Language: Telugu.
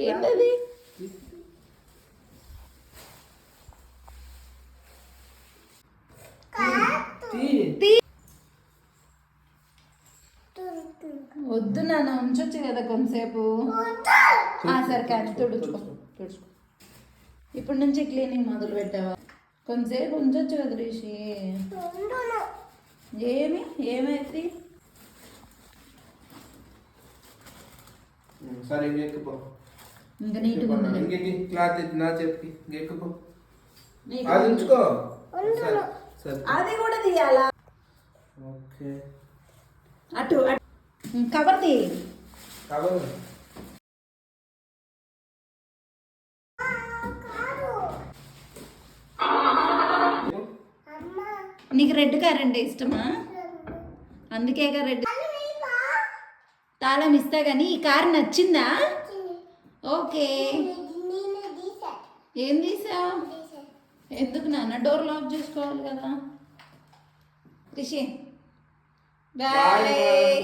ఏంటది? వద్దు నాన్న, ఉంచొచ్చు కదా కొంతసేపు. సరే కానీ తుడుచుకో. ఇప్పటి నుంచి క్లీనింగ్ మొదలు పెట్టావా? కొంతసేపు ఉంచొచ్చు కదా రిషి. ఏమైంది? సరే ఎక్కుపో. ఇంకా నీట్గా ఉంది. క్లాత్ నా చెప్పి ఎక్కుపో. అది ఉంచుకో. అది కూడా తీయాలా? ఓకే. అటు కవర్ తీ. కవర్ నీకు రెడ్ కార్ అంటే ఇష్టమా? అందుకేగా రెడ్. తాళం ఇస్తా కానీ ఈ కార్ నచ్చిందా? ఓకే. ఏం తీసావు? ఎందుకు నాన్న? డోర్ లాక్ చేసుకోవాలి కదా. రిషి బాయ్.